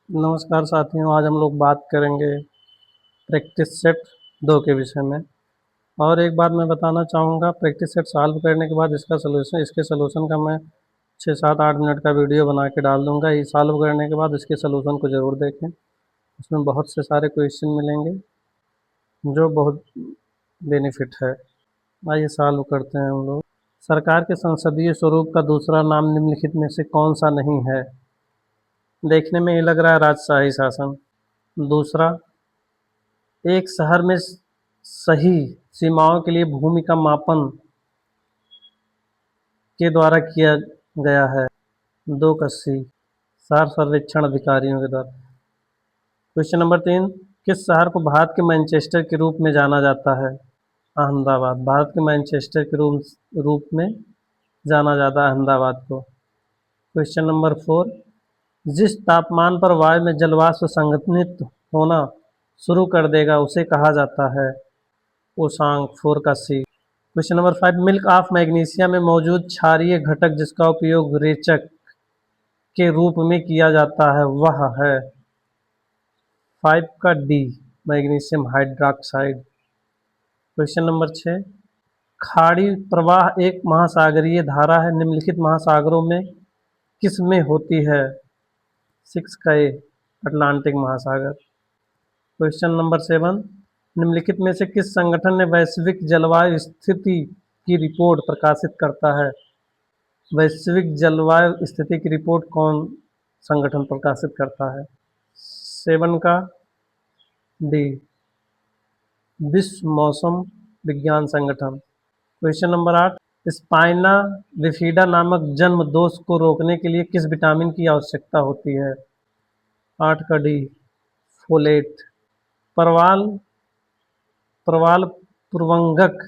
नमस्कार साथियों, आज हम लोग बात करेंगे प्रैक्टिस सेट 2 के विषय में। और एक बात मैं बताना चाहूँगा, प्रैक्टिस सेट सॉल्व करने के बाद इसके सॉल्यूशन का मैं 6, 7, 8 मिनट का वीडियो बना के डाल दूँगा। ये सॉल्व करने के बाद इसके सॉल्यूशन को ज़रूर देखें। उसमें बहुत से सारे क्वेश्चन मिलेंगे जो बहुत बेनिफिट है। आइए सॉल्व करते हैं हम लोग। सरकार के संसदीय स्वरूप का दूसरा नाम निम्नलिखित में से कौन सा नहीं है? देखने में ये लग रहा है राजशाही शासन। दूसरा, एक शहर में सही सीमाओं के लिए भूमि का मापन के द्वारा किया गया है। 2 कस्सी शहर सर्वेक्षण अधिकारियों के द्वारा। क्वेश्चन नंबर 3, किस शहर को भारत के मैनचेस्टर के रूप में जाना जाता है? अहमदाबाद। भारत के मैनचेस्टर के रूप में जाना जाता है अहमदाबाद को। क्वेश्चन नंबर 4, जिस तापमान पर वायु में जलवाष्प संघनित होना शुरू कर देगा उसे कहा जाता है? उषांक। 4 का C. Question number 5, milk of magnesia में मौजूद क्षारीय घटक जिसका उपयोग रेचक के रूप में किया जाता है वह है? 5 का D, magnesium hydroxide. Question number 6, खाड़ी प्रवाह एक महासागरीय धारा है, निम्नलिखित महासागरों में किस में होती है? 6 का ए, अटलांटिक महासागर। क्वेश्चन नंबर 7, निम्नलिखित में से किस संगठन ने वैश्विक जलवायु स्थिति की रिपोर्ट प्रकाशित करता है? वैश्विक जलवायु स्थिति की रिपोर्ट कौन संगठन प्रकाशित करता है? 7 का डी, विश्व मौसम विज्ञान संगठन। क्वेश्चन नंबर 8, स्पाइना बिफिडा नामक जन्म दोष को रोकने के लिए किस विटामिन की आवश्यकता होती है? 8 का डी, फोलेट। परवाल प्रवाल पूर्वंगक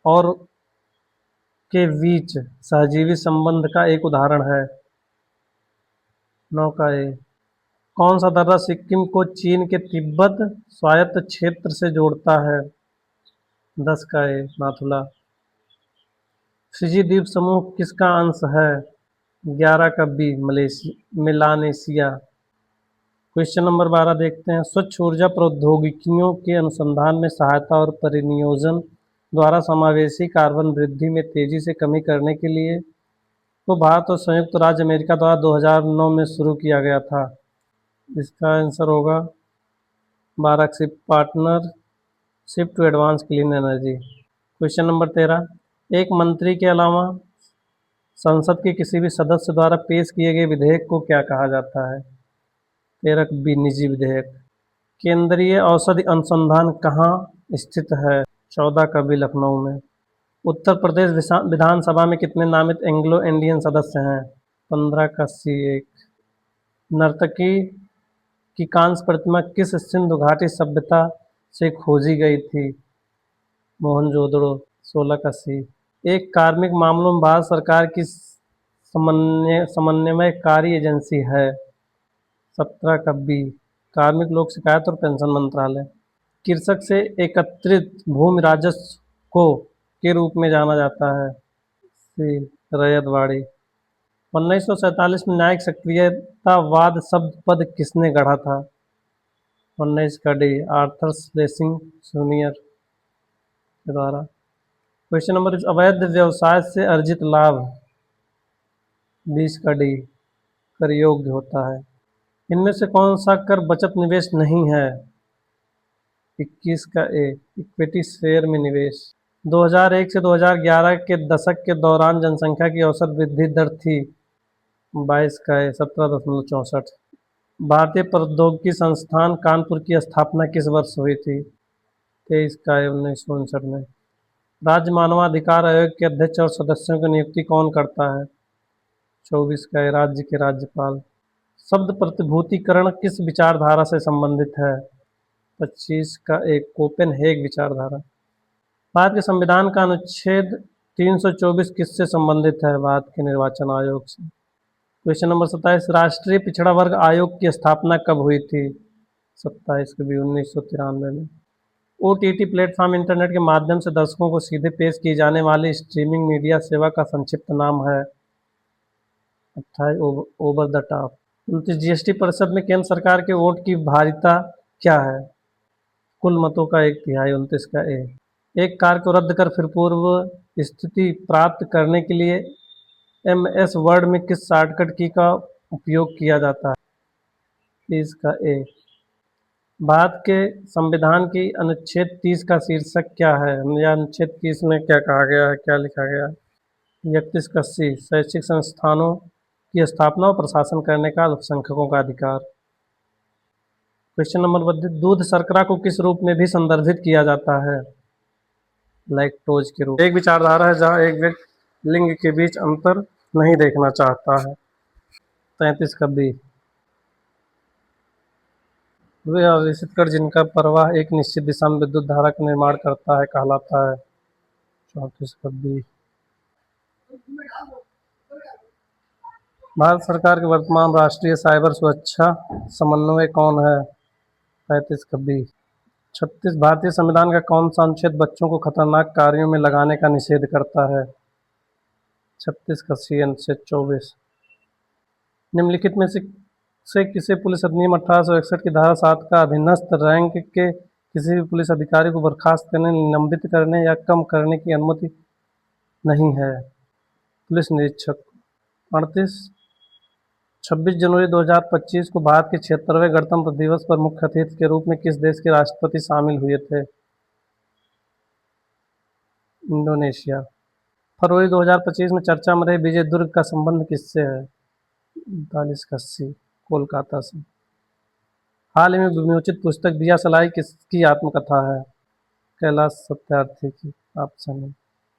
और के बीच सहजीवी संबंध का एक उदाहरण है? 9 का ए। कौन सा दर्रा सिक्किम को चीन के तिब्बत स्वायत्त क्षेत्र से जोड़ता है? 10 का ए, नाथुला। फिजी द्वीप समूह किसका अंश है? 11 का बी, मेलानेशिया। क्वेश्चन नंबर 12 देखते हैं, स्वच्छ ऊर्जा प्रौद्योगिकियों के अनुसंधान में सहायता और परिनियोजन द्वारा समावेशी कार्बन वृद्धि में तेजी से कमी करने के लिए तो भारत और संयुक्त राज्य अमेरिका द्वारा 2009 में शुरू किया गया था। इसका आंसर होगा 12 C, partnership to advance clean energy. Question number 13, एक मंत्री के अलावा संसद के किसी भी सदस्य द्वारा पेश किए गए विधेयक को क्या कहा जाता है? 13 बी, निजी विधेयक। केंद्रीय औषधि अनुसंधान कहाँ स्थित है? 14 का बी, लखनऊ में। उत्तर प्रदेश विधानसभा में कितने नामित एंग्लो इंडियन सदस्य हैं? 15 का सी, 1। नर्तकी की कांस्य प्रतिमा किस सिंधु घाटी सभ्यता से खोजी गई थी? मोहनजोदड़ो। 16 का सी। एक कार्मिक मामलों में भारत सरकार की समन्वयकारी एजेंसी है? 17 का बी, कार्मिक लोक शिकायत और पेंशन मंत्रालय। कृषक से एकत्रित भूमि राजस्व को के रूप में जाना जाता है? सी, रैयतवाड़ी। 1947 में न्यायिक सक्रियतावाद शब्द पद किसने गढ़ा था? 19 का डी, आर्थर श्लेसिंग जूनियर के द्वारा। क्वेश्चन नंबर, अवैध व्यवसाय से अर्जित लाभ 20 का डी, कर योग्य होता है। इनमें से कौन सा कर बचत निवेश नहीं है? 21 का ए, इक्विटी शेयर में निवेश। 2001 से 2011 के दशक के दौरान जनसंख्या की औसत वृद्धि दर थी? 22 का ए, 17.64। भारतीय प्रौद्योगिकी संस्थान कानपुर की स्थापना किस वर्ष हुई थी? 23 का ए, 1959 में। राज्य मानवाधिकार आयोग के अध्यक्ष और सदस्यों की नियुक्ति कौन करता है? 24 का ए, राज्य के राज्यपाल। शब्द प्रतिभूतिकरण किस विचारधारा से संबंधित है? 25 का एक, कोपेनहेग विचारधारा। भारत के संविधान का अनुच्छेद 324 किससे संबंधित है? भारत के निर्वाचन आयोग से। क्वेश्चन नंबर 27, राष्ट्रीय पिछड़ा वर्ग आयोग की स्थापना कब हुई थी? 27 के भी, 1993 में। OTT प्लेटफॉर्म इंटरनेट के माध्यम से दर्शकों को सीधे पेश की जाने वाली स्ट्रीमिंग मीडिया सेवा का संक्षिप्त नाम है? 28 ओवर द टॉप। 29 जीएसटी परिषद में केंद्र सरकार के वोट की भारिता क्या है? कुल मतों का 1/3। 29 का ए। एक कार्य को रद्द कर फिर पूर्व स्थिति प्राप्त करने के लिए एमएस वर्ड में किस शॉर्टकट की का उपयोग किया जाता है? 30 का ए। भारत के संविधान की अनुच्छेद 30 का शीर्षक क्या है? या अनुच्छेद 30 में क्या कहा गया है, क्या लिखा गया है? 31 का सी। शैक्षिक संस्थानों की स्थापना और प्रशासन करने का अल्पसंख्यकों का अधिकार। क्वेश्चन नंबर 32, दूध शर्करा को किस रूप में भी संदर्भित किया जाता है? लैक्टोज के रूप। एक विचारधारा है जहाँ एक व्यक्ति लिंग के बीच अंतर नहीं देखना चाहता है। 33 का बी। वे आवेशित कण जिनका प्रवाह एक निश्चित दिशा में विद्युत धारा का निर्माण करता है कहलाता है। 34 का बी। भारत सरकार के वर्तमान राष्ट्रीय साइबर सुरक्षा समन्वय कौन है? 35 का बी। 36, भारतीय संविधान का कौन सा अनुच्छेद बच्चों को खतरनाक कार्यों में लगाने का निषेध करता है? 36 का सी। अनुच्छेद 24। निम्नलिखित में से किसे पुलिस अधिनियम 1861 की धारा 7 का अधीनस्थ रैंक के किसी भी पुलिस अधिकारी को बर्खास्त करने, निलंबित करने या कम करने की अनुमति नहीं है? पुलिस निरीक्षक। 38, 26 जनवरी 2025 को भारत के 76वें गणतंत्र दिवस पर मुख्य अतिथि के रूप में किस देश के राष्ट्रपति शामिल हुए थे? इंडोनेशिया। फरवरी 2025 में चर्चा में रहे विजय दुर्ग का संबंध किससे है? 39 का सी। कोलकाता से। हाल ही में विमोचित पुस्तक दिया सलाई किसकी आत्मकथा है? कैलाश सत्यार्थी की। ऑप्शन है।